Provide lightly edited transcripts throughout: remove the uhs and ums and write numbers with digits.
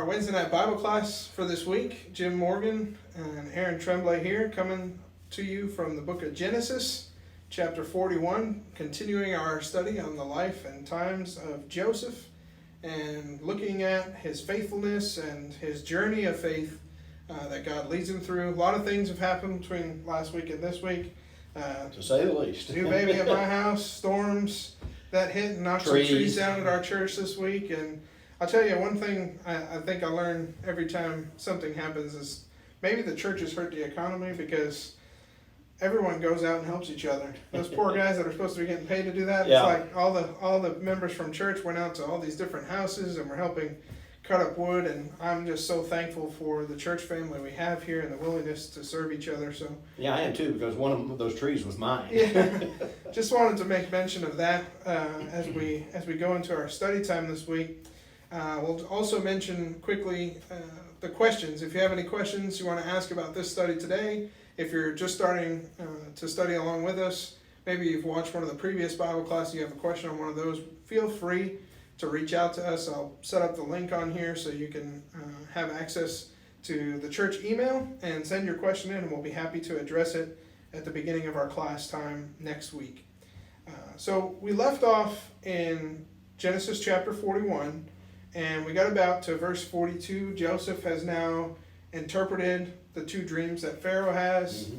our Wednesday night Bible class for this week. Jim Morgan and Aaron Tremblay here, coming to you from the book of Genesis, chapter 41, continuing our study on the life and times of Joseph and looking at his faithfulness and his journey of faith that God leads him through. A lot of things have happened between last week and this week. To say the least. New baby at my house, storms that hit and knocked some trees down at our church this week. And I'll tell you one thing I think I learn every time something happens is maybe the church has hurt the economy because everyone goes out and helps each other. Those poor guys that are supposed to be getting paid to do that, Yeah. It's like all the members from church went out to all these different houses and we're helping cut up wood, and I'm just so thankful for the church family we have here and the willingness to serve each other. So Yeah, I am too, because one of those trees was mine. yeah, just wanted to make mention of that as we go into our study time this week. We'll also mention quickly the questions. If you have any questions you want to ask about this study today, if you're just starting to study along with us, maybe you've watched one of the previous Bible classes, you have a question on one of those, feel free to reach out to us. I'll set up the link on here so you can have access to the church email and send your question in, and we'll be happy to address it at the beginning of our class time next week. So we left off in Genesis chapter 41, and we got about to verse 42. Joseph has now interpreted the two dreams that Pharaoh has.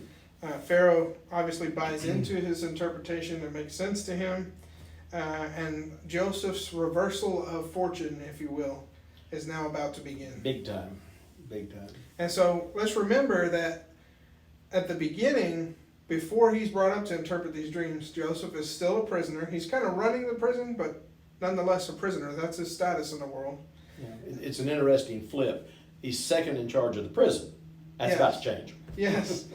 Pharaoh obviously buys into his interpretation. It makes sense to him. And Joseph's reversal of fortune, if you will, is now about to begin. Big time. Big time. And so let's remember that at the beginning, before he's brought up to interpret these dreams, Joseph is still a prisoner. He's kind of running the prison, but nonetheless a prisoner. That's his status in the world. Yeah. It's an interesting flip. He's second in charge of the prison. That's Yes. about to change. Yes.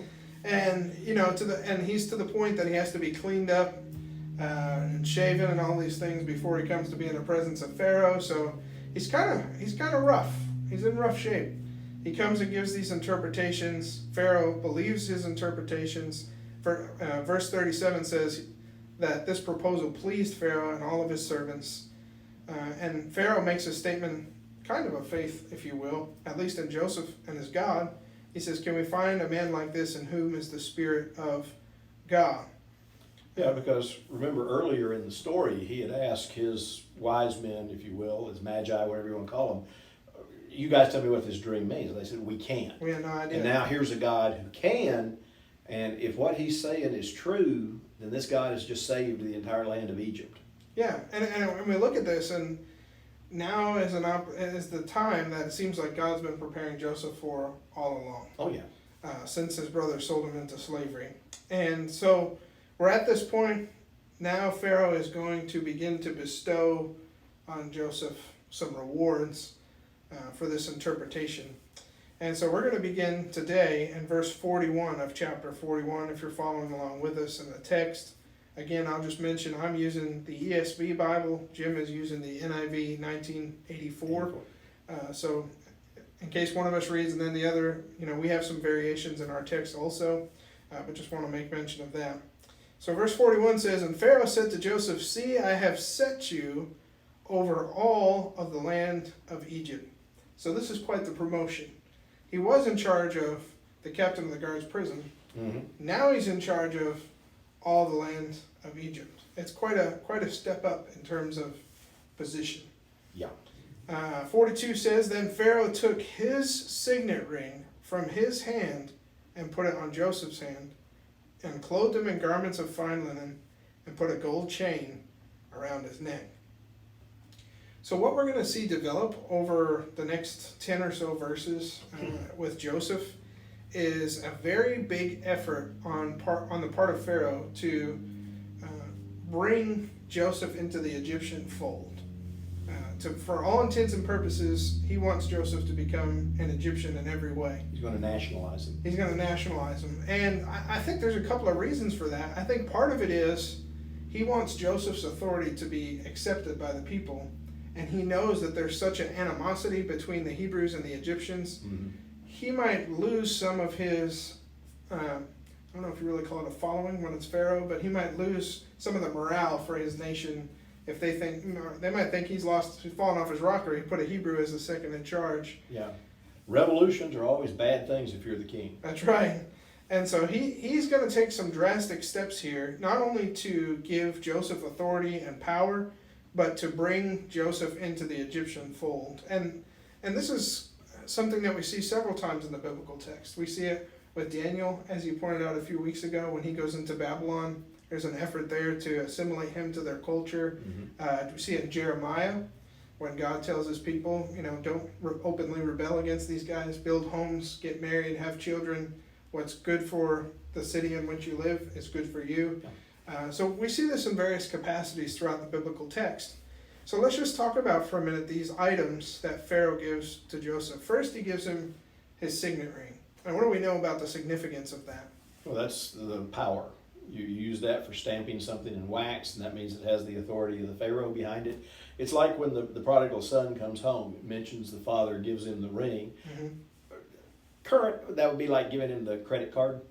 And and he's to the point that he has to be cleaned up and shaven and all these things before he comes to be in the presence of Pharaoh. So he's kind of rough. He's in rough shape. He comes and gives these interpretations. Pharaoh believes his interpretations. Verse 37 says that this proposal pleased Pharaoh and all of his servants. And Pharaoh makes a statement, kind of faith, if you will, at least in Joseph and his God. He says, "Can we find a man like this in whom is the Spirit of God?" Yeah, because remember earlier in the story, he had asked his wise men, if you will, his magi, whatever you want to call them, you guys tell me what this dream means. And they said, we can't. We had no idea. And now here's a God who can, and if what he's saying is true, then this God has just saved the entire land of Egypt. Yeah, and we look at this, and now is the time that it seems like God's been preparing Joseph for all along. Oh, yeah. Since his brother sold him into slavery. And so we're at this point. Now Pharaoh is going to begin to bestow on Joseph some rewards for this interpretation. And so we're going to begin today in verse 41 of chapter 41, if you're following along with us in the text. Again, I'll just mention I'm using the ESV Bible. Jim is using the NIV 1984. So in case one of us reads and then the other, we have some variations in our text also, but just want to make mention of that. So verse 41 says, "And Pharaoh said to Joseph, 'See, I have set you over all of the land of Egypt.'" So this is quite the promotion. He was in charge of the captain of the guard's prison. Mm-hmm. Now he's in charge of all the land of Egypt. It's quite a step up in terms of position. Yeah. 42 says, "Then Pharaoh took his signet ring from his hand and put it on Joseph's hand, and clothed him in garments of fine linen, and put a gold chain around his neck." So what we're going to see develop over the next 10 or so verses with Joseph is a very big effort on the part of Pharaoh to bring Joseph into the Egyptian fold. For all intents and purposes, he wants Joseph to become an Egyptian in every way. He's going to nationalize him. He's going to nationalize him. And I think there's a couple of reasons for that. I think part of it is he wants Joseph's authority to be accepted by the people. And he knows that there's such an animosity between the Hebrews and the Egyptians. Mm-hmm. He might lose some of his, I don't know if you really call it a following when it's Pharaoh, but he might lose some of the morale for his nation if they think, they might think he's fallen off his rocker, he put a Hebrew as the second in charge. Yeah. Revolutions are always bad things if you're the king. That's right. And so he's going to take some drastic steps here, not only to give Joseph authority and power, but to bring Joseph into the Egyptian fold. And this is something that we see several times in the biblical text. We see it with Daniel, as you pointed out a few weeks ago, when he goes into Babylon. There's an effort there to assimilate him to their culture. We see it in Jeremiah, when God tells his people, don't openly rebel against these guys, build homes, get married, have children. What's good for the city in which you live is good for you. So we see this in various capacities throughout the biblical text. So let's just talk about for a minute these items that Pharaoh gives to Joseph. First, he gives him his signet ring. And what do we know about the significance of that? Well, that's the power. You use that for stamping something in wax, and that means it has the authority of the Pharaoh behind it. It's like when the prodigal son comes home. It mentions the father gives him the ring. Mm-hmm. Current, that would be like giving him the credit card.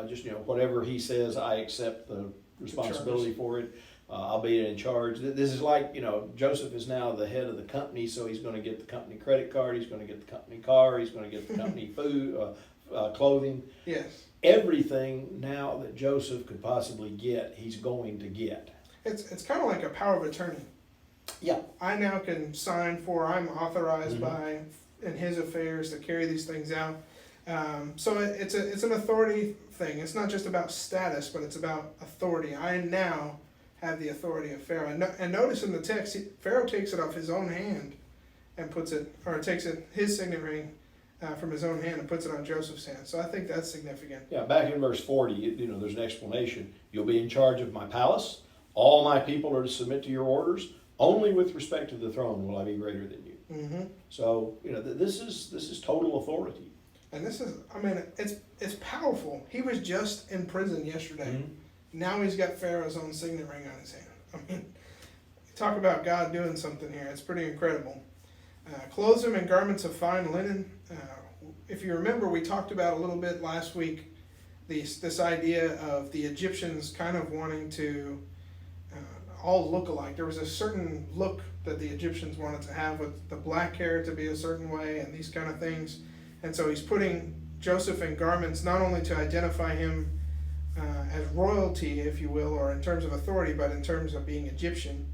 Just, whatever he says, I accept the responsibility for it. I'll be in charge. This is like, Joseph is now the head of the company, so he's going to get the company credit card, he's going to get the company car, he's going to get the company food, clothing. Yes. Everything now that Joseph could possibly get, he's going to get. It's kind of like a power of attorney. Yeah. I now can sign I'm authorized by in his affairs to carry these things out. So it's an authority thing. It's not just about status, but it's about authority. I now have the authority of Pharaoh. And notice in the text, Pharaoh takes it off his own hand and takes his signet ring from his own hand and puts it on Joseph's hand. So I think that's significant. Yeah, back in verse 40, there's an explanation. You'll be in charge of my palace. All my people are to submit to your orders. Only with respect to the throne will I be greater than you. Mm-hmm. So, this is total authority. And this is, it's powerful. He was just in prison yesterday. Mm-hmm. Now he's got Pharaoh's own signet ring on his hand. Talk about God doing something here. It's pretty incredible. Clothes him in garments of fine linen. If you remember, we talked about a little bit last week this idea of the Egyptians kind of wanting to all look alike. There was a certain look that the Egyptians wanted to have, with the black hair to be a certain way and these kind of things. And so he's putting Joseph in garments not only to identify him as royalty, if you will, or in terms of authority, but in terms of being Egyptian.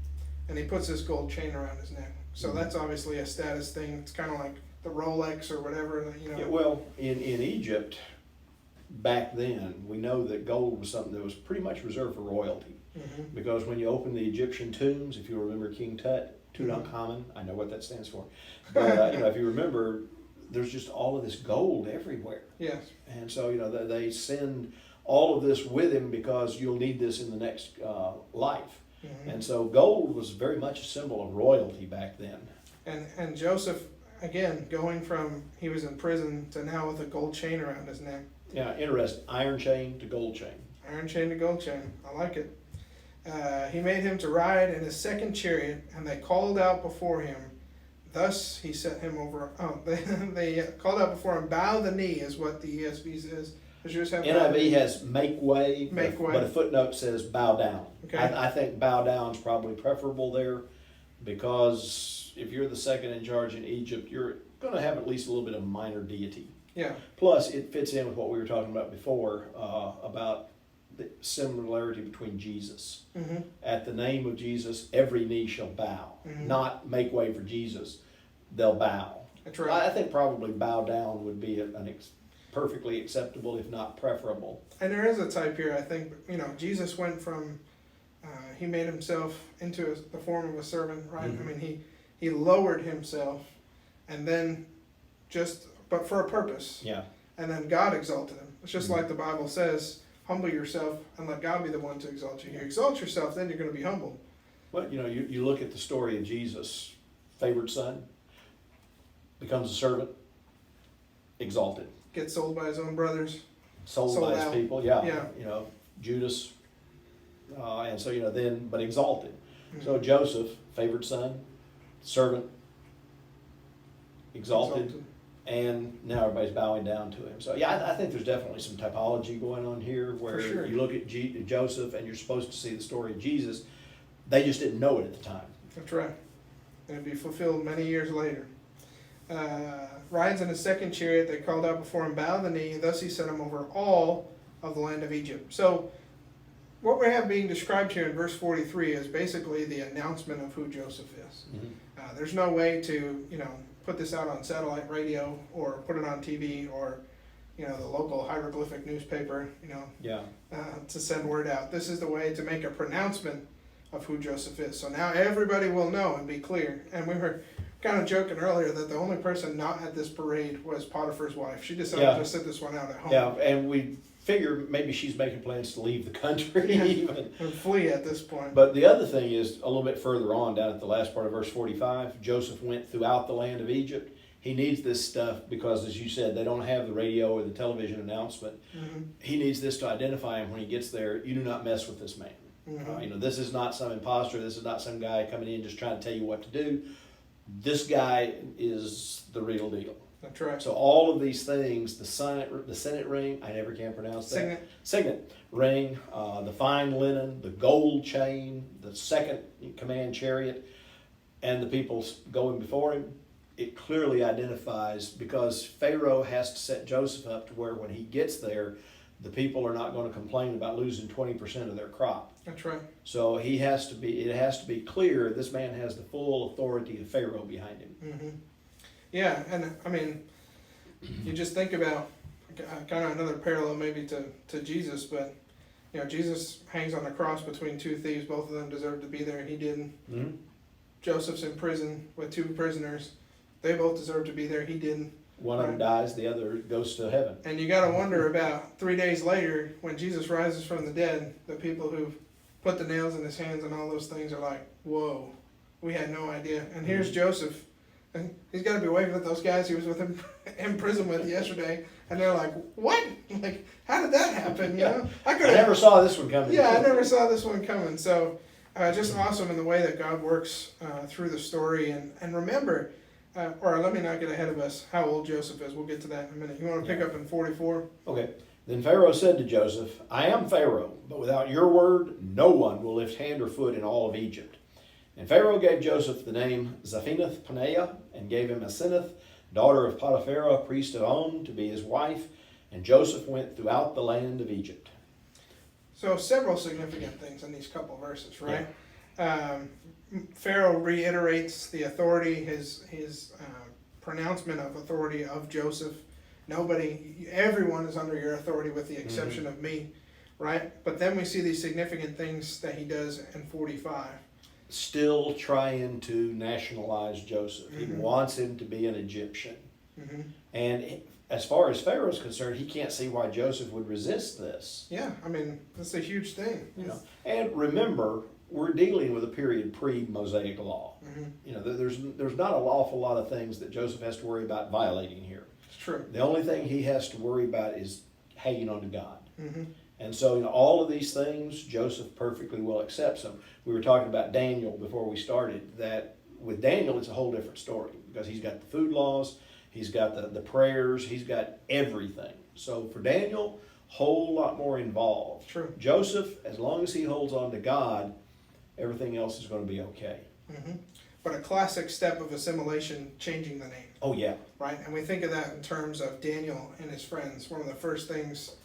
And he puts this gold chain around his neck. So that's obviously a status thing. It's kind of like the Rolex or whatever, Yeah, well, in Egypt, back then, we know that gold was something that was pretty much reserved for royalty. Mm-hmm. Because when you open the Egyptian tombs, if you remember King Tut, Tutankhamun, I know what that stands for. But, if you remember, there's just all of this gold everywhere. Yes. And so, they send all of this with him because you'll need this in the next life. Mm-hmm. And so gold was very much a symbol of royalty back then. And Joseph, again, going from he was in prison to now with a gold chain around his neck. Yeah, interesting. Iron chain to gold chain. Iron chain to gold chain. I like it. He made him to ride in his second chariot, and they called out before him. Thus he set him over. They called out before him. Bow the knee is what the ESV says. Does yours have NIV has make way, Make way. but a footnote says bow down. Okay. I think bow down is probably preferable there, because if you're the second in charge in Egypt, you're going to have at least a little bit of minor deity. Yeah. Plus, it fits in with what we were talking about before about the similarity between Jesus. Mm-hmm. At the name of Jesus, every knee shall bow. Mhm. Not make way for Jesus, they'll bow. That's right. I think probably bow down would be perfectly acceptable, if not preferable. And there is a type here, I think, Jesus went from, he made himself into the form of a servant, right? Mm-hmm. He lowered himself, and then but for a purpose. Yeah. And then God exalted him. It's just Mm-hmm. like the Bible says, humble yourself and let God be the one to exalt you. You exalt yourself, then you're going to be humbled. Well, you look at the story of Jesus, favored son, becomes a servant, exalted. Gets sold by his own brothers. Sold by his out. people, yeah. Yeah. Judas, and so, but exalted. Mhm. So Joseph, favored son, servant, exalted, and now everybody's bowing down to him. So yeah, I think there's definitely some typology going on here, where For sure. you look at Joseph and you're supposed to see the story of Jesus, They just didn't know it at the time. That's right. And it'd be fulfilled many years later. Rides in his second chariot, they called out before him, bow the knee, thus he set him over all of the land of Egypt. So what we have being described here in verse 43 is basically the announcement of who Joseph is. There's no way to, put this out on satellite radio or put it on TV or, the local hieroglyphic newspaper, to send word out. This is the way to make a pronouncement of who Joseph is. So now everybody will know and be clear. And we were kind of joking earlier that the only person not at this parade was Potiphar's wife. She decided to sit this one out at home. Yeah, and we figure maybe she's making plans to leave the country even. And flee at this point. But the other thing is, a little bit further on, down at the last part of verse 45, Joseph went throughout the land of Egypt. He needs this stuff because, as you said, they don't have the radio or the television announcement. He needs this to identify him when he gets there. You do not mess with this man. This is not some imposter. This is not some guy coming in just trying to tell you what to do. This guy is the real deal. That's right. So all of these things, the signet ring, I never can pronounce that. Signet ring, the fine linen, the gold chain, the second command chariot, and the people going before him. It clearly identifies, because Pharaoh has to set Joseph up to where when he gets there, the people are not going to complain about losing 20% of their crop. That's right. So it has to be clear this man has the full authority of Pharaoh behind him. Yeah, and I mean, you just think about kind of another parallel maybe to Jesus, but Jesus hangs on the cross between two thieves. Both of them deserved to be there. He didn't. Joseph's in prison with two prisoners. They both deserve to be there. He didn't. One of them dies, the other goes to heaven. And you got to wonder about 3 days later, when Jesus rises from the dead, the people who put the nails in his hands and all those things are like, whoa, we had no idea. And here's Joseph. And he's got to be waving at those guys he was with him in prison with yesterday. And they're like, what? Like, how did that happen? I never saw this one coming. Yeah, I never saw this one coming. So just awesome in the way that God works through the story. And remember, or let me not get ahead of us, how old Joseph is. We'll get to that in a minute. You want to pick up in 44? Okay. Then Pharaoh said to Joseph, I am Pharaoh, but without your word, no one will lift hand or foot in all of Egypt. And Pharaoh gave Joseph the name Zaphenath-Paneah, and gave him Asenath, daughter of Potiphar, priest of On, to be his wife. And Joseph went throughout the land of Egypt. So several significant things in these couple verses, right? Yeah. Pharaoh reiterates the authority, his pronouncement of authority of Joseph. Everyone is under your authority with the exception of me, right? But then we see these significant things that he does in 45. Still trying to nationalize Joseph. He wants him to be an Egyptian. And as far as Pharaoh's concerned, he can't see why Joseph would resist this. Yeah, I mean, that's a huge thing. And remember, we're dealing with a period pre-Mosaic law. There's not an awful lot of things that Joseph has to worry about violating here. It's true. The only thing he has to worry about is hanging on to God. And so, all of these things, Joseph perfectly well accepts them. We were talking about Daniel before we started, that with Daniel, it's a whole different story, because he's got the food laws, he's got the prayers, he's got everything. So for Daniel, whole lot more involved. True. Joseph, as long as he holds on to God, everything else is going to be okay. But a classic step of assimilation, changing the name. Oh, yeah. Right? And we think of that in terms of Daniel and his friends. One of the first things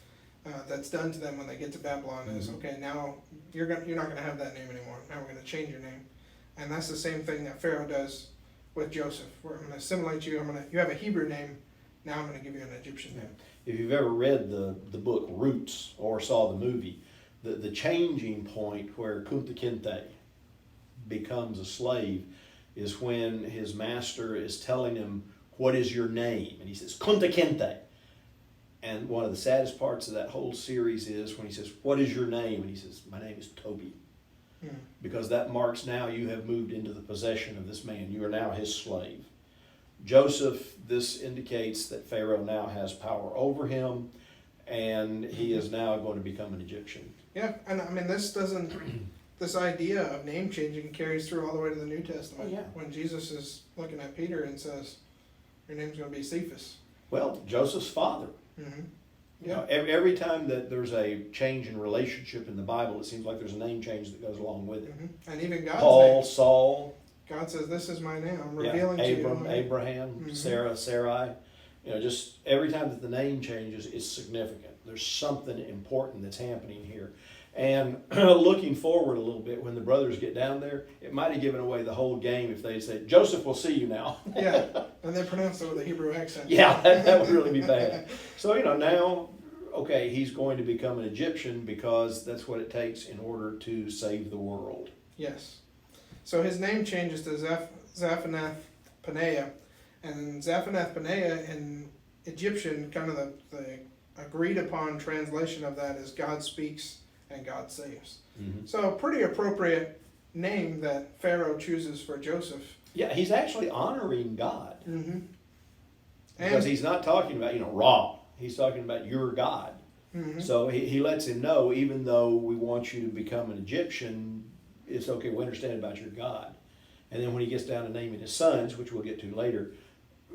that's done to them when they get to Babylon is, okay, now you're not going to have that name anymore. Now we're going to change your name. And that's the same thing that Pharaoh does with Joseph. Where I'm going to assimilate you. You have a Hebrew name. Now I'm going to give you an Egyptian name. If you've ever read the book Roots or saw the movie, the changing point where Kunta Kinte becomes a slave is when his master is telling him, what is your name? And he says, Kunta Kinte. And one of the saddest parts of that whole series is when he says, what is your name? And he says, my name is Toby. Because that marks now you have moved into the possession of this man. You are now his slave. Joseph, this indicates that Pharaoh now has power over him, and he is now going to become an Egyptian. Yeah, and I mean, this idea of name changing carries through all the way to the New Testament. Oh, yeah. When Jesus is looking at Peter and says, your name's going to be Cephas. Well, Joseph's father. You know, every time that there's a change in relationship in the Bible, it seems like there's a name change that goes along with it. And even God's Paul, name. Saul, God says, "This is my name. I'm yeah, revealing to Abram, you." Abraham, Sarah, Sarai. You know, just every time that the name changes, it's significant. There's something important that's happening here. And looking forward a little bit, when the brothers get down there, it might have given away the whole game if they said, "Joseph will see you now." Yeah, and they pronounce it with a Hebrew accent. Yeah, that would really be bad. So, you know, now, okay, he's going to become an Egyptian because that's what it takes in order to save the world. Yes. So his name changes to Zaphanath Paneah. And Zaphanath Paneah in Egyptian, kind of the agreed upon translation of that is God speaks and God saves. Mm-hmm. So a pretty appropriate name that Pharaoh chooses for Joseph. Yeah, he's actually honoring God. Mm-hmm. Because he's not talking about, you know, Ra. He's talking about your God. Mm-hmm. So he lets him know, even though we want you to become an Egyptian, it's okay, we understand about your God. And then when he gets down to naming his sons, which we'll get to later,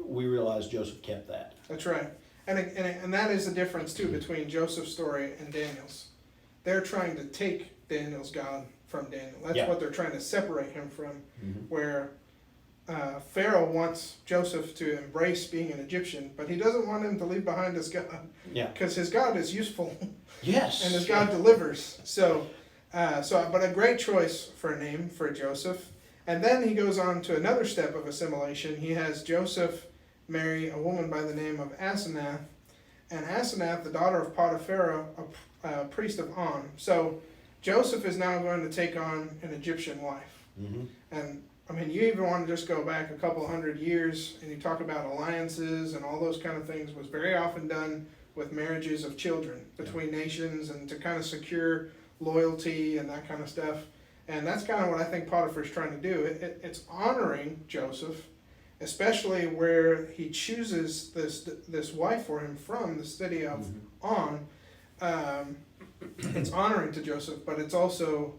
we realize Joseph kept that. That's right. And that is the difference, too, between Joseph's story and Daniel's. They're trying to take Daniel's God from Daniel. That's what they're trying to separate him from, where Pharaoh wants Joseph to embrace being an Egyptian, but he doesn't want him to leave behind his God. Yeah. Because his God is useful. Yes. And his God delivers. But a great choice for a name for Joseph. And then he goes on to another step of assimilation. He has Joseph marry a woman by the name of Asenath, and Asenath, the daughter of Potiphar, a priest of On. So Joseph is now going to take on an Egyptian wife. Mm-hmm. And I mean, you even want to just go back a couple hundred years, and you talk about alliances and all those kind of things was very often done with marriages of children between nations, and to kind of secure loyalty and that kind of stuff. And that's kind of what I think Potiphar's trying to do. It's honoring Joseph, especially where he chooses this wife for him from the city of On. It's honoring to Joseph, but it's also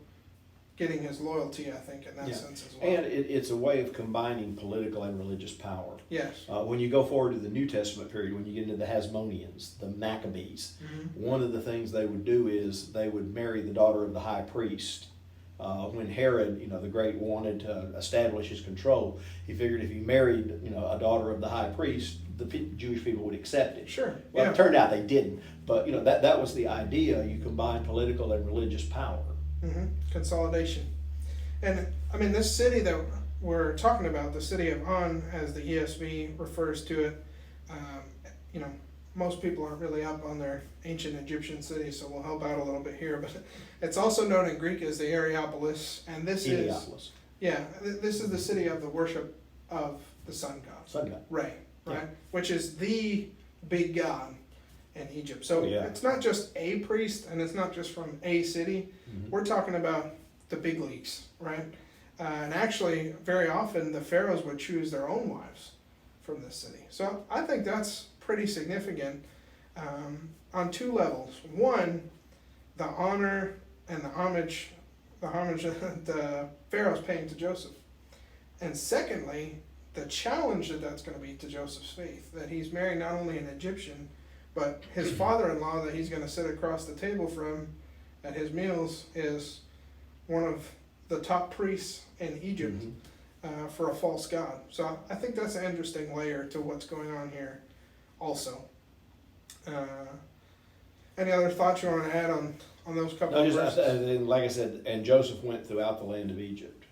getting his loyalty, I think, in that sense as well. And it's a way of combining political and religious power. Yes. When you go forward to the New Testament period, when you get into the Hasmoneans, the Maccabees, one of the things they would do is they would marry the daughter of the high priest. When Herod, you know, the Great, wanted to establish his control, he figured if he married, you know, a daughter of the high priest, the Jewish people would accept it. Sure. Well, it turned out they didn't, but you know that was the idea. You combine political and religious power. Consolidation. And I mean, this city that we're talking about, the city of On, as the ESV refers to it, you know, most people aren't really up on their ancient Egyptian cities, so we'll help out a little bit here. But it's also known in Greek as the Areopolis, and this is this is the city of the worship of the sun god. Sun god. Right. Which is the big god in Egypt. So it's not just a priest, and it's not just from a city. We're talking about the big leagues, right? And actually, very often the pharaohs would choose their own wives from this city. So I think that's pretty significant on two levels. One, the honor and the homage that the Pharaoh's paying to Joseph. And secondly, the challenge that's going to be to Joseph's faith, that he's marrying not only an Egyptian, but his father-in-law that he's going to sit across the table from at his meals is one of the top priests in Egypt for a false god. So I think that's an interesting layer to what's going on here also. Any other thoughts you want to add on those couple of verses? And like I said, and Joseph went throughout the land of Egypt.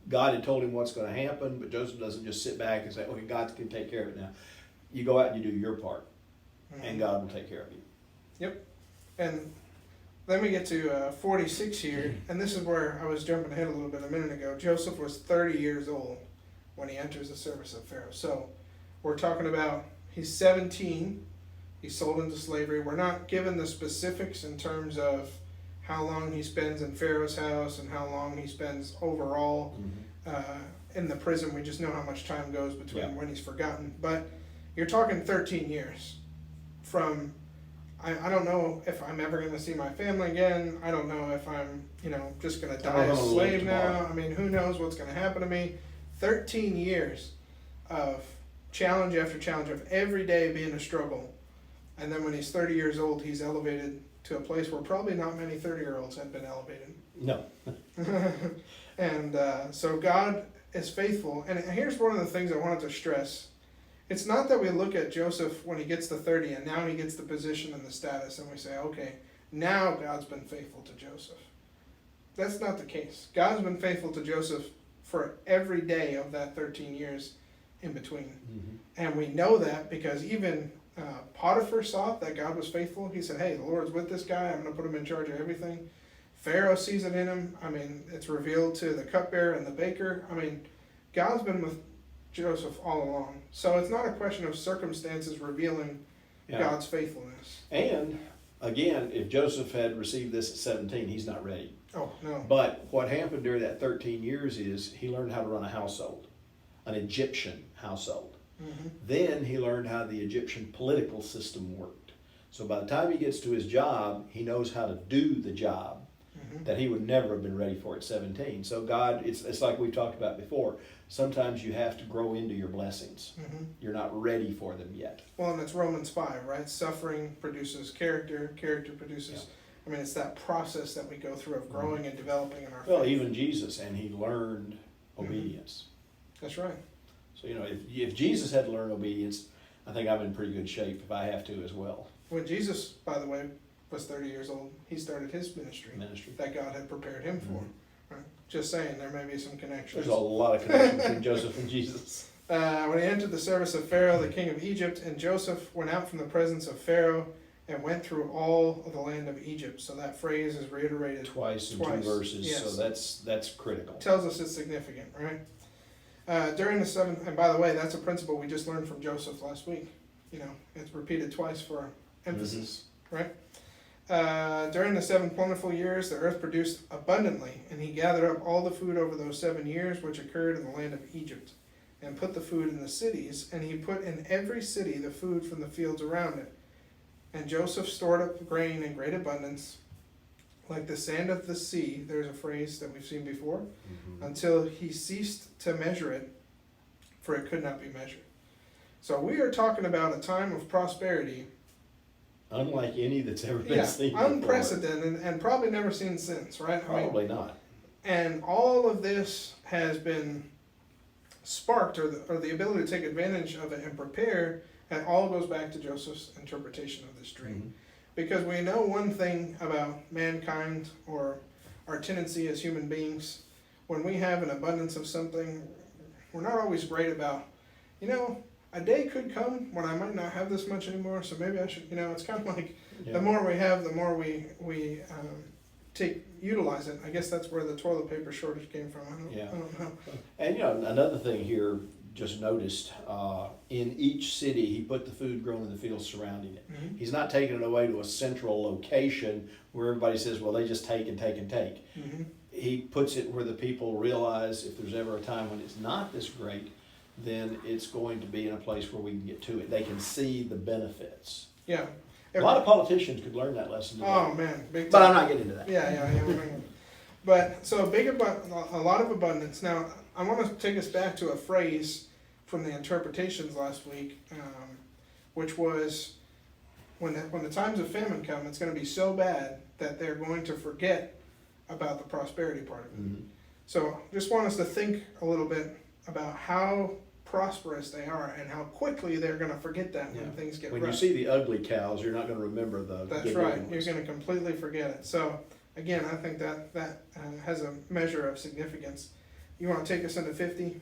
God had told him what's going to happen, but Joseph doesn't just sit back and say, okay, God can take care of it now. You go out and you do your part, and God will take care of you. Yep. And then we get to 46 here, and this is where I was jumping ahead a little bit a minute ago. Joseph was 30 years old when he enters the service of Pharaoh. So we're talking about he's 17, he's sold into slavery. We're not given the specifics in terms of how long he spends in Pharaoh's house and how long he spends overall in the prison. We just know how much time goes between when he's forgotten. But you're talking 13 years from, I don't know if I'm ever going to see my family again. I don't know if I'm, just going to die a slave now. I mean, who knows what's going to happen to me. 13 years of challenge after challenge, of every day being a struggle. And then when he's 30 years old, he's elevated to a place where probably not many 30-year-olds have been elevated. No. And so God is faithful. And here's one of the things I wanted to stress. It's not that we look at Joseph when he gets to 30 and now he gets the position and the status and we say, okay, now God's been faithful to Joseph. That's not the case. God's been faithful to Joseph for every day of that 13 years in between. Mm-hmm. And we know that because even Potiphar saw that God was faithful. He said, hey, the Lord's with this guy. I'm going to put him in charge of everything. Pharaoh sees it in him. I mean, it's revealed to the cupbearer and the baker. I mean, God's been with Joseph all along. So it's not a question of circumstances revealing God's faithfulness. And again, if Joseph had received this at 17, he's not ready. Oh, no. But what happened during that 13 years is he learned how to run a household, an Egyptian household. Mm-hmm. Then he learned how the Egyptian political system worked. So by the time he gets to his job, he knows how to do the job that he would never have been ready for at 17. So God, it's like we've talked about before. Sometimes you have to grow into your blessings. Mm-hmm. You're not ready for them yet. Well, and it's Romans 5, right? Suffering produces character. Character produces... I mean, it's that process that we go through of growing and developing in our faith. Well, even Jesus, and he learned obedience. That's right. So, if Jesus had to learn obedience, I think I'm in pretty good shape if I have to as well. When Jesus, by the way, was 30 years old, he started his ministry that God had prepared him for. Mm-hmm. Right? Just saying, there may be some connections. There's a lot of connection between Joseph and Jesus. When he entered the service of Pharaoh, the king of Egypt, and Joseph went out from the presence of Pharaoh and went through all of the land of Egypt. So that phrase is reiterated Twice in 2 verses, yes. so that's critical. Tells us it's significant, right? During the 7th, and by the way, that's a principle we just learned from Joseph last week. It's repeated twice for emphasis, right? During the 7 plentiful years, the earth produced abundantly, and he gathered up all the food over those 7 years which occurred in the land of Egypt, and put the food in the cities, and he put in every city the food from the fields around it. And Joseph stored up grain in great abundance, like the sand of the sea, there's a phrase that we've seen before, until he ceased to measure it, for it could not be measured. So we are talking about a time of prosperity. Unlike any that's ever been seen before. Unprecedented and probably never seen since, right? Probably not. And all of this has been sparked, or the ability to take advantage of it and prepare, and all goes back to Joseph's interpretation of this dream. Mm-hmm. Because we know one thing about mankind, or our tendency as human beings, when we have an abundance of something, we're not always great about, a day could come when I might not have this much anymore, so maybe I should, it's kind of like the more we have, the more we utilize it. I guess that's where the toilet paper shortage came from. I don't know. And another thing here, just noticed, in each city he put the food grown in the fields surrounding it. Mm-hmm. He's not taking it away to a central location where everybody says, well, they just take and take and take. Mm-hmm. He puts it where the people realize if there's ever a time when it's not this great, then it's going to be in a place where we can get to it. They can see the benefits. Yeah. A lot of politicians could learn that lesson today. Oh man, big time. But I'm not getting into that. Yeah. But so a lot of abundance. Now I want to take us back to a phrase from the interpretations last week, which was when the times of famine come, it's going to be so bad that they're going to forget about the prosperity part of it. Mm-hmm. So just want us to think a little bit about how prosperous they are and how quickly they're going to forget that when things get rough. When you see the ugly cows, you're not going to remember the That's good right. ones. You're going to completely forget it. So again, I think that has a measure of significance. You want to take us into 50?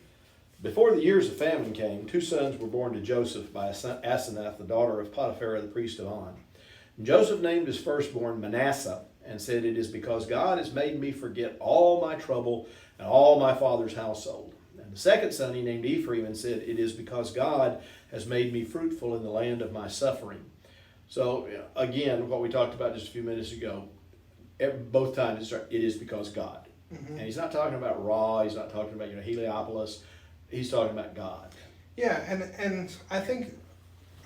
Before the years of famine came, 2 sons were born to Joseph by Asenath, the daughter of Potiphar, the priest of On. And Joseph named his firstborn Manasseh, and said, "It is because God has made me forget all my trouble and all my father's household." And the second son he named Ephraim, and said, "It is because God has made me fruitful in the land of my suffering." So again, what we talked about just a few minutes ago, both times it is because God. Mm-hmm. And he's not talking about Ra, he's not talking about Heliopolis, he's talking about God. Yeah, and I think,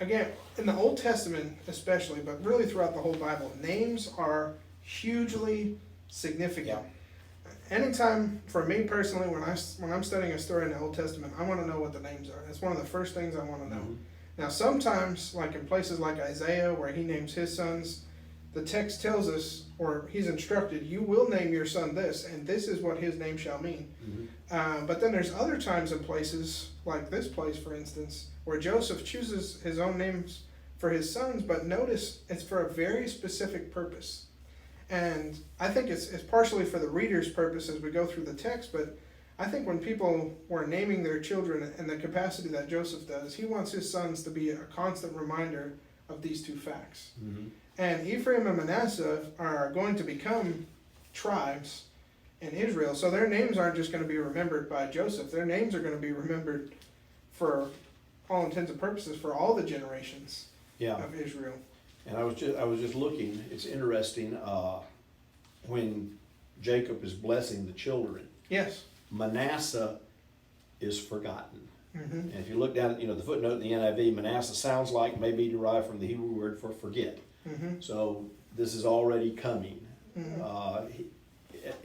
again, in the Old Testament especially, but really throughout the whole Bible, names are hugely significant. Yeah. Anytime, for me personally, when I'm studying a story in the Old Testament, I want to know what the names are. That's one of the first things I want to know. Mm-hmm. Now, sometimes, like in places like Isaiah, where he names his sons, the text tells us, or he's instructed, you will name your son this, and this is what his name shall mean. But then there's other times and places, like this place, for instance, where Joseph chooses his own names for his sons, but notice it's for a very specific purpose. And I think it's partially for the reader's purpose as we go through the text, but I think when people were naming their children in the capacity that Joseph does, he wants his sons to be a constant reminder of these two facts. And Ephraim and Manasseh are going to become tribes in Israel, so their names aren't just going to be remembered by Joseph. Their names are going to be remembered for all intents and purposes for all the generations of Israel. And I was just looking. It's interesting when Jacob is blessing the children. Yes. Manasseh is forgotten. Mm-hmm. And if you look down at the footnote in the NIV, Manasseh sounds like maybe derived from the Hebrew word for forget. Mm-hmm. So this is already coming. Mm-hmm.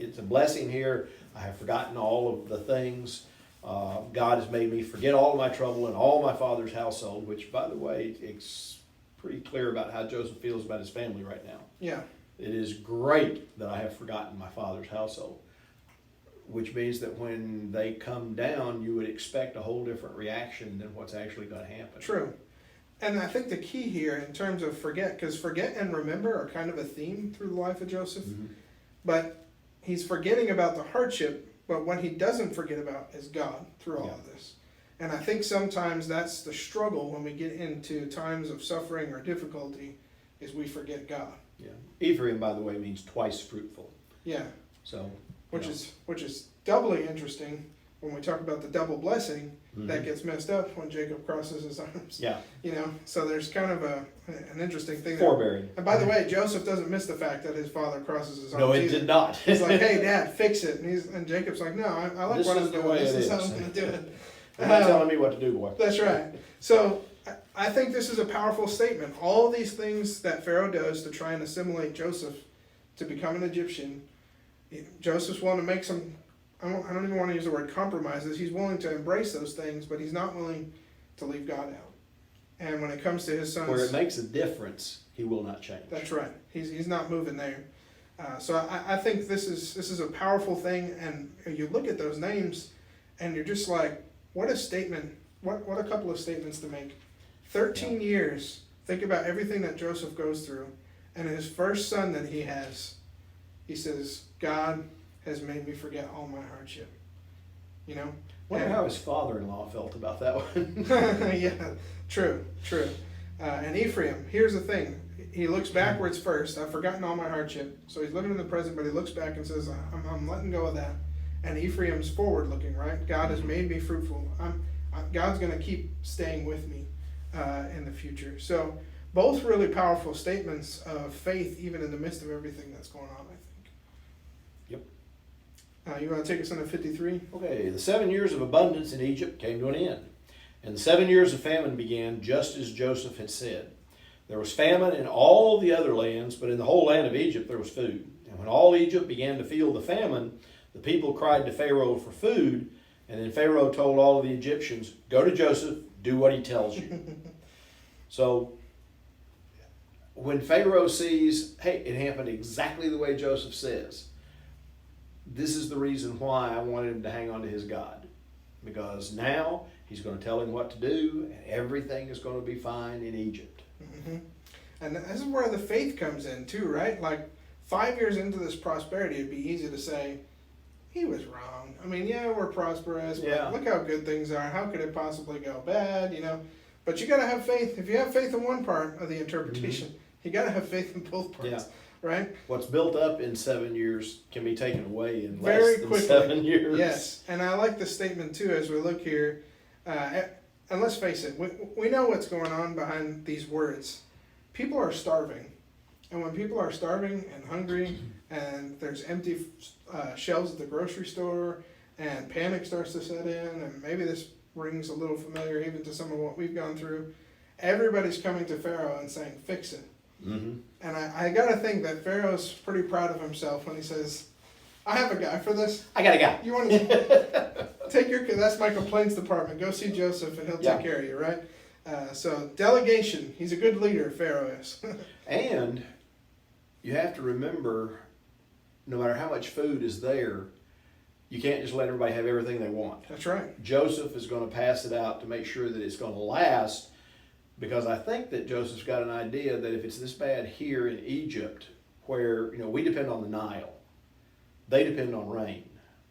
It's a blessing here. I have forgotten all of the things. God has made me forget all of my trouble and all my father's household, which, by the way, it's pretty clear about how Joseph feels about his family right now. Yeah. It is great that I have forgotten my father's household, which means that when they come down, you would expect a whole different reaction than what's actually going to happen. True. And I think the key here in terms of forget, because forget and remember are kind of a theme through the life of Joseph, but he's forgetting about the hardship, but what he doesn't forget about is God through all of this. And I think sometimes that's the struggle when we get into times of suffering or difficulty, is we forget God. Yeah. Ephraim, by the way, means twice fruitful. Yeah. So, which is doubly interesting when we talk about the double blessing that gets messed up when Jacob crosses his arms. Yeah. So there's kind of an interesting thing there. Forbearing. And by the way, Joseph doesn't miss the fact that his father crosses his arms. No, it did not. He's like, hey, Dad, fix it. And Jacob's like, no, I like This what is I'm the doing. way This it is how is. I'm going to do it. You're not telling me what to do, boy. That's right. So I think this is a powerful statement. All these things that Pharaoh does to try and assimilate Joseph to become an Egyptian, Joseph's willing to make some, I don't even want to use the word compromises. He's willing to embrace those things, but he's not willing to leave God out. And when it comes to his sons, where it makes a difference, he will not change. That's right. He's not moving there. So I think this is a powerful thing. And you look at those names, and you're just like, what a statement! What a couple of statements to make. 13 years. Think about everything that Joseph goes through, and his first son that he has, he says, God has made me forget all my hardship. Wonder how his father-in-law felt about that one. Yeah, true. And Ephraim, here's the thing. He looks backwards first. I've forgotten all my hardship. So he's living in the present, but he looks back and says, I'm letting go of that. And Ephraim's forward looking, right? God has made me fruitful. God's going to keep staying with me in the future. So both really powerful statements of faith, even in the midst of everything that's going on, I think. Yep. You want to take us into 53? Okay, the 7 years of abundance in Egypt came to an end, and the 7 years of famine began just as Joseph had said. There was famine in all the other lands, but in the whole land of Egypt there was food. And when all Egypt began to feel the famine, the people cried to Pharaoh for food, and then Pharaoh told all of the Egyptians, go to Joseph, do what he tells you. So when Pharaoh sees, hey, it happened exactly the way Joseph says, this is the reason why I wanted him to hang on to his God. Because now he's going to tell him what to do, and everything is going to be fine in Egypt. Mm-hmm. And this is where the faith comes in too, right? Like 5 years into this prosperity, it'd be easy to say, he was wrong. I mean, yeah, we're prosperous, but look how good things are. How could it possibly go bad, But you got to have faith. If you have faith in one part of the interpretation, you got to have faith in both parts, right? What's built up in 7 years can be taken away in very less than quickly. 7 years. Yes, and I like the statement too as we look here. And let's face it, we know what's going on behind these words. People are starving. And when people are starving and hungry and there's empty shelves at the grocery store and panic starts to set in, and maybe this rings a little familiar even to some of what we've gone through, everybody's coming to Pharaoh and saying, fix it. Mm-hmm. And I got to think that Pharaoh's pretty proud of himself when he says, I have a guy for this. I got a guy. You want to take that's my complaints department. Go see Joseph and he'll take care of you, right? So delegation, he's a good leader, Pharaoh is. And you have to remember, no matter how much food is there, you can't just let everybody have everything they want. That's right. Joseph is going to pass it out to make sure that it's going to last, because I think that Joseph's got an idea that if it's this bad here in Egypt, where we depend on the Nile, they depend on rain.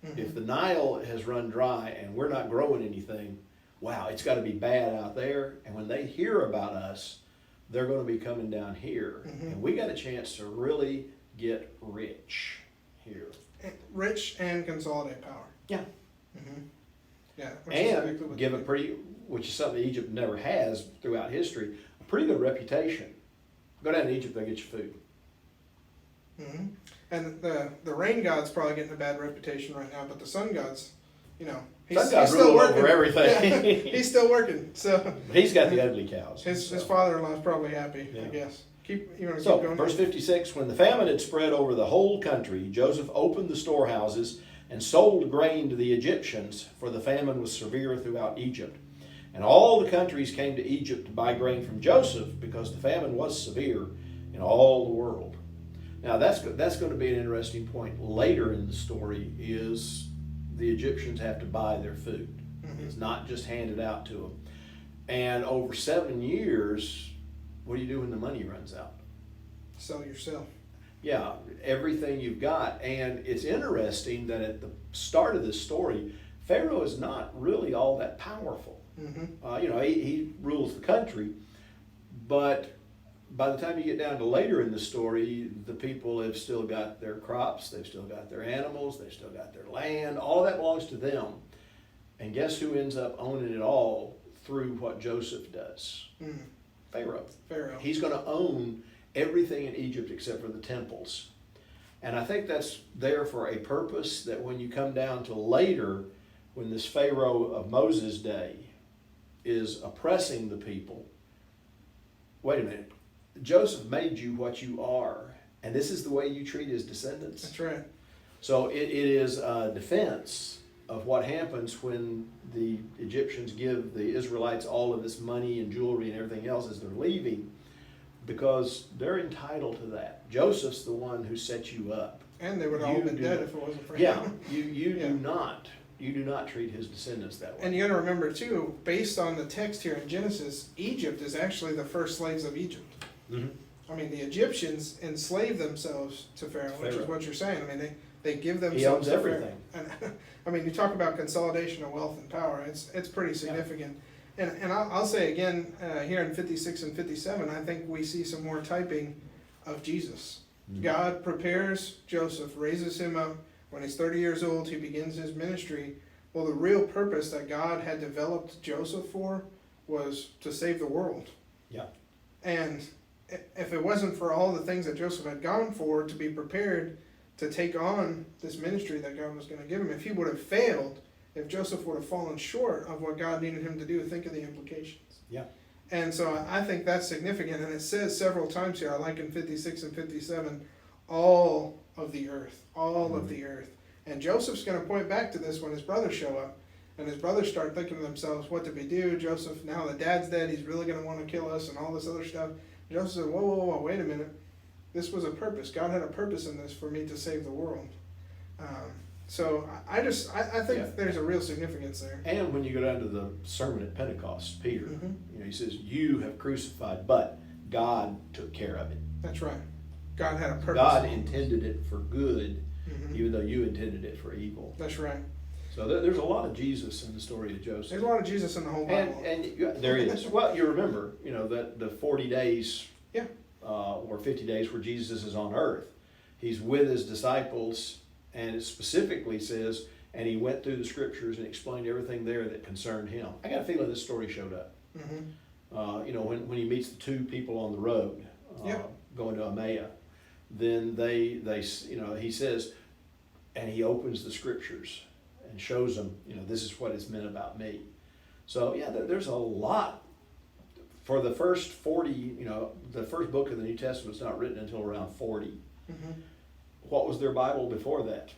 Mhm. If the Nile has run dry and we're not growing anything, wow, it's got to be bad out there. And when they hear about us, they're going to be coming down here. Mhm. And we got a chance to really get rich here. Rich and consolidate power. Yeah. Mm-hmm. Yeah. Which is exactly And what give they a did. pretty, which is something Egypt never has throughout history, a pretty good reputation. Go down to Egypt, they'll get you food. Mm-hmm. And the rain god's probably getting a bad reputation right now, but the sun god's, Sun God's ruling over everything. Yeah, he's still working. So He's got the ugly cows. his so. father-in-law's probably happy, I Yeah. guess. You want to So, keep going? verse 56, when the famine had spread over the whole country, Joseph opened the storehouses and sold grain to the Egyptians, for the famine was severe throughout Egypt. And all the countries came to Egypt to buy grain from Joseph, because the famine was severe in all the world. Now, that's going to be an interesting point later in the story, is the Egyptians have to buy their food. Mhm. It's not just handed out to them. And over 7 years, what do you do when the money runs out? Sell yourself. Yeah, everything you've got. And it's interesting that at the start of this story, Pharaoh is not really all that powerful. Mm-hmm. He rules the country, but by the time you get down to later in the story, the people have still got their crops, they've still got their animals, they've still got their land, all that belongs to them. And guess who ends up owning it all through what Joseph does? Mm. Pharaoh. Pharaoh. He's going to own everything in Egypt except for the temples. And I think that's there for a purpose, that when you come down to later, when this Pharaoh of Moses' day is oppressing the people, wait a minute, Joseph made you what you are, and this is the way you treat his descendants? That's right. So it is a defense of what happens when the Egyptians give the Israelites all of this money and jewelry and everything else as they're leaving, because they're entitled to that. Joseph's the one who set you up. And they would have all You been do dead not- if it wasn't for Yeah, him. you Yeah. do not treat his descendants that way. And you got to remember too, based on the text here in Genesis, Egypt is actually the first slaves of Egypt. Mhm. I mean, the Egyptians enslaved themselves to Pharaoh, which is Pharaoh. what you're saying. I mean, they give He themselves owns to Pharaoh. everything. And I mean, you talk about consolidation of wealth and power. It's pretty significant. And I'll say again, here in 56 and 57, I think we see some more typing of Jesus. Mhm. God prepares Joseph, raises him up. When he's 30 years old, he begins his ministry. Well, the real purpose that God had developed Joseph for was to save the world. Yeah. And if it wasn't for all the things that Joseph had gone for to be prepared to take on this ministry that God was going to give him, if he would have failed, if Joseph would have fallen short of what God needed him to do, think of the implications. Yeah. And so I think that's significant. And it says several times here, I like in 56 and 57, all of the earth, all of the earth. And Joseph's going to point back to this when his brothers show up. And his brothers start thinking to themselves, what did we do? Joseph, now that dad's dead, he's really going to want to kill us and all this other stuff. Joseph said, whoa, wait a minute. This was a purpose. God had a purpose in this for me to save the world. So I think Yeah. there's a real significance there. And when you go down to the sermon at Pentecost, Peter, Mhm. he says, "You have crucified, but God took care of it. That's right. God had a purpose. God intended it for good, Mhm. even though you intended it for evil." That's right. So there's a lot of Jesus in the story of Joseph. There's a lot of Jesus in the whole Bible. There is. Well, you remember, that the 40 days, Yeah. or 50 days where Jesus is on earth, he's with his disciples, and it specifically says, and he went through the scriptures and explained everything there that concerned him. I got a feeling this story showed up. Mhm. When he meets the two people on the road, Yeah. going to Emmaus, then he says, and he opens the scriptures and shows them, this is what it's meant about me. So yeah, there's a lot. For the first 40, the first book of the New Testament was not written until around 40. Mhm. What was their Bible before that?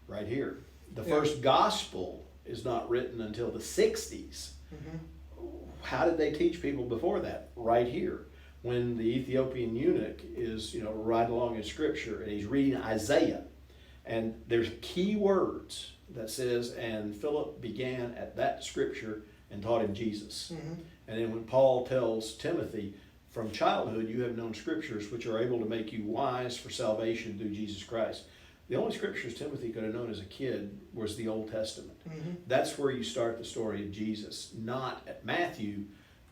Right here. The Yeah. first gospel is not written until the 60s. Mhm. how did they teach people before that? Right here. When the Ethiopian eunuch is, right along in scripture and he's reading Isaiah, and there's key words that says, and Philip began at that scripture and taught him Jesus. Mm-hmm. And then when Paul tells Timothy, from childhood you have known scriptures which are able to make you wise for salvation through Jesus Christ. The only scriptures Timothy could have known as a kid was the Old Testament. Mm-hmm. That's where you start the story of Jesus, not at Matthew.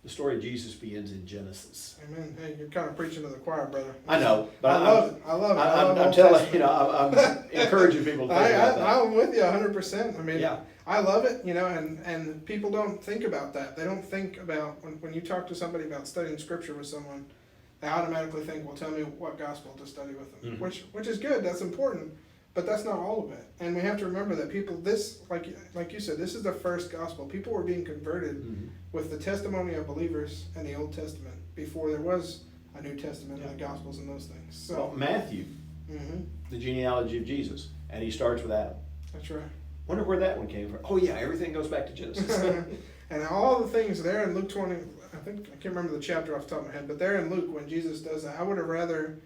The story of Jesus begins in Genesis. Amen. Hey, you're kind of preaching to the choir, brother. I know, but I love it. I love it. I'm telling I'm encouraging people to think about that. I'm with you 100%. I mean, Yeah. I love it, and people don't think about that. They don't think about, when you talk to somebody about studying scripture with someone, they automatically think, well, tell me what gospel to study with them, Mm-hmm. which is good, that's important, but that's not all of it. And we have to remember that people, this, like you said, this is the first gospel. People were being converted Mm-hmm. with the testimony of believers in the Old Testament before there was a New Testament and the Gospels and those things. So, Well, Matthew, mhm, the genealogy of Jesus, and he starts with Adam. that's right. Wonder where that one came from. Oh yeah, everything goes back to Genesis. And all the things there in Luke 20, I can't remember the chapter off the top of my head, but there in Luke when Jesus does that, I would have rather,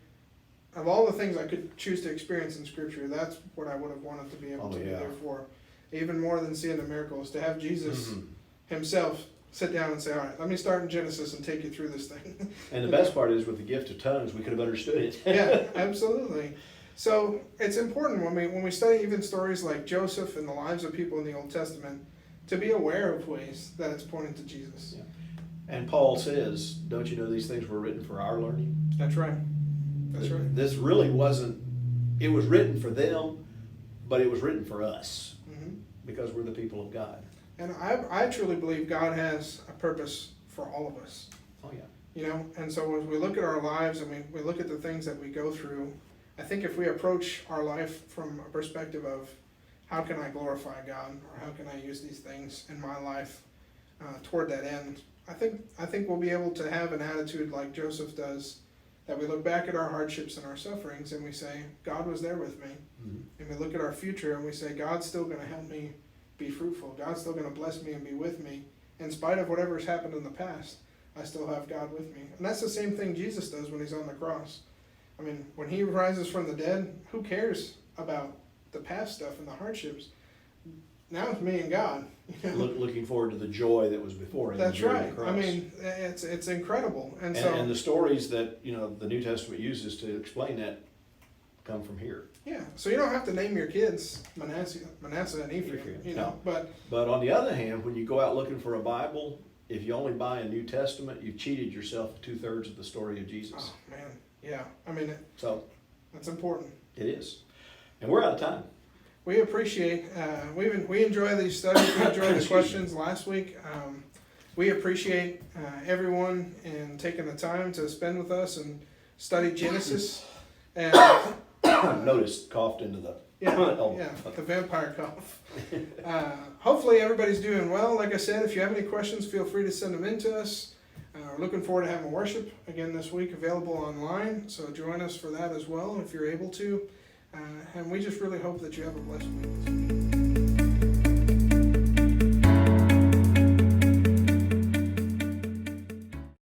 of all the things I could choose to experience in Scripture, that's what I would have wanted to be able to be there for. Even more than seeing the miracles, to have Jesus Mm-hmm. himself sit down and say, all right, let me start in Genesis and take you through this thing. And the best part is with the gift of tongues, we could have understood it. Yeah, absolutely. So it's important when we study even stories like Joseph and the lives of people in the Old Testament to be aware of ways that it's pointing to Jesus. Yeah. And Paul says, don't you know these things were written for our learning? That's right. That's right. This really wasn't, it was written for them, but it was written for us Hmm. because we're the people of God. And I truly believe God has a purpose for all of us. Oh yeah. And so as we look at our lives and we look at the things that we go through, I think if we approach our life from a perspective of how can I glorify God or how can I use these things in my life toward that end, I think we'll be able to have an attitude like Joseph does, that we look back at our hardships and our sufferings and we say, God was there with me. Mm-hmm. And we look at our future and we say, God's still going to help me be fruitful. God's still going to bless me and be with me. In spite of whatever's happened in the past, I still have God with me. And that's the same thing Jesus does when he's on the cross. I mean, when he rises from the dead, who cares about the past stuff and the hardships? Now it's me and God. Looking forward to the joy that was before him. That's during right. the cross. I mean, it's incredible. And And the stories that the New Testament uses to explain that come from here. yeah, so you don't have to name your kids Manasseh and Ephraim, No. but But on the other hand, when you go out looking for a Bible, if you only buy a New Testament, you've cheated yourself of 2/3 of the story of Jesus. oh man, yeah, I mean, So that's important. it is. And we're out of time. We appreciate, we enjoy these studies, we enjoyed the Excuse questions last week. We appreciate everyone in taking the time to spend with us and study Genesis. And Notice coughed into the yeah, the vampire cough. Hopefully everybody's doing well. Like I said, if you have any questions, feel free to send them in to us. We're looking forward to having worship again this week, available online. So join us for that as well if you're able to. And we just really hope that you have a blessed week this week.